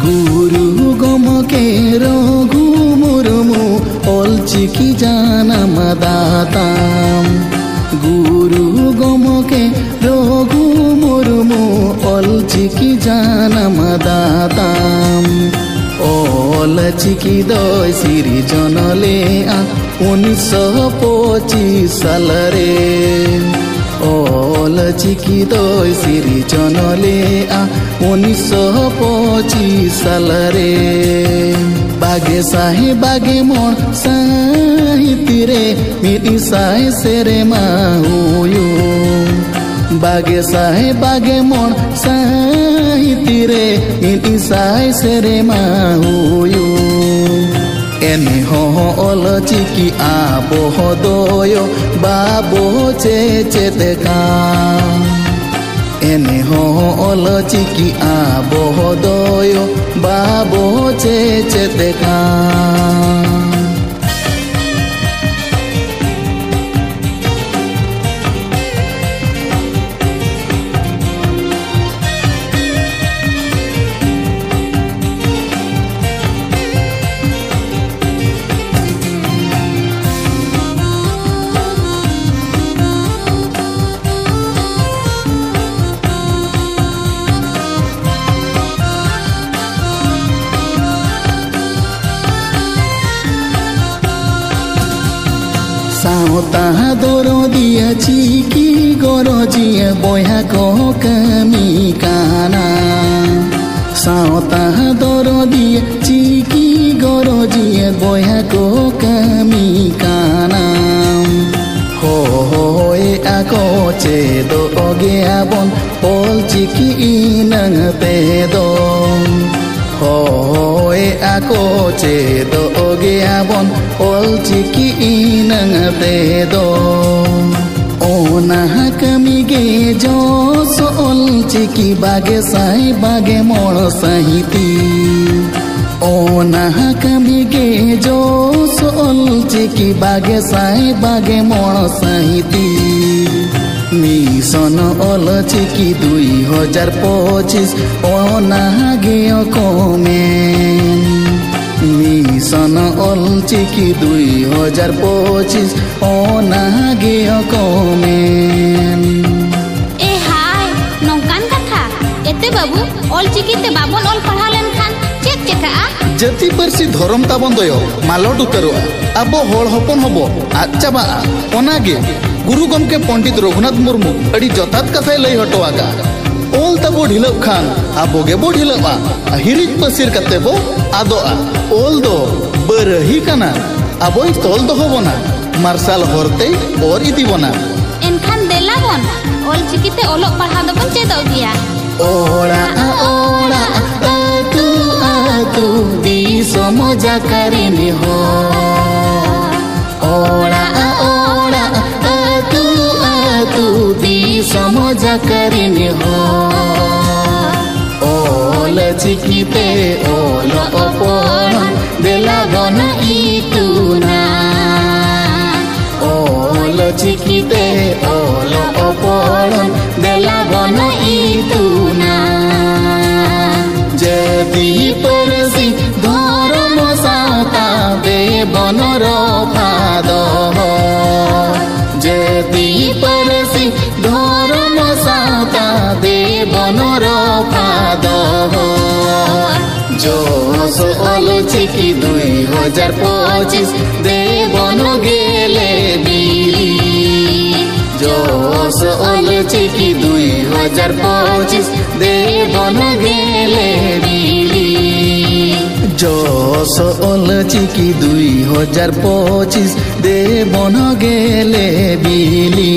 गुरु गमके रघु मुर्मु अलचिकी जानम दाताम गुरु गमके रघु मुर्मु अलचिकी जानम दाताम अलचिकी दय सिरिजनले 1925 सालरे अलचिकी दय सिरिजनले 1925 सालरे बागे साहे बागे मोर साहित्यरे मिटी साहे सेरे माहुयो बागे साहे बागे मोर साहित्यरे मिटी साहे सेरे माहुयो एने हो अलचिकी आबो दयो बाबो चेचेतेका एने हो अलचिकी आबो दयो बाबो चेचेतेका सावता दरो दिया चिकी गरजिया बया को कमी काना सावता दरो दिया चिकी गरजिया बया को कमी काना हो आको चेदो ओगे आबन पल चिकी इनंग पेदो होए आको चेदो ओगे आबन अलचिकी इनंग पेदो ओना कमिगे जोस अलचिकी बागे साई बागे मोर साहिती ओना कमिगे जोस अलचिकी बागे साई बागे मोर साहिती मिशन अलचिकी 2025 ओनागे कमेन मिशन अलचिकी 2025 ओनागे कमेन ए हाय नौकान कथा एते बाबू अलचिकी ते बाबन अल पढ़ा लेन खान चेक चेका जति परसी धरम ताबन दयो मालट उतरवा आबो होड़ हपन हबो आचाबा ओनागे गुरु गमके पंडित रघुनाथ मुर्मू अड़ी जतात कथाय लई हटवागा ओल तबो ढिलब खान आबोगे बो ढिलबा हिरिज पसिर कते बो आदोआ ओल दो बरही काना आबोई तोल दो होबोना मार्शल हरते और इदिबोना एनखान देलाबन अलचिकी ते ओलोक पढ़ा दबन चेदो गिया ओड़ा ओड़ा आतु आतु दिसो मजा करिनी हो ओड़ा ओड़ा आतु आतु दिसो मजा करिनी हो अलचिकी ते ओल अपन देला गना इतुना अलचिकी ते ओल अपन देला गना इतुना जदि परसी धर्म साता दे बनर फाद जदि परसी धर्म साता दे बनर फाद जोश अलचिकी 2025 देवन गेले बिली जोश अलचिकी 2025 देवन गेले बिली जोश अलचिकी 2025 देवन गेले बिली।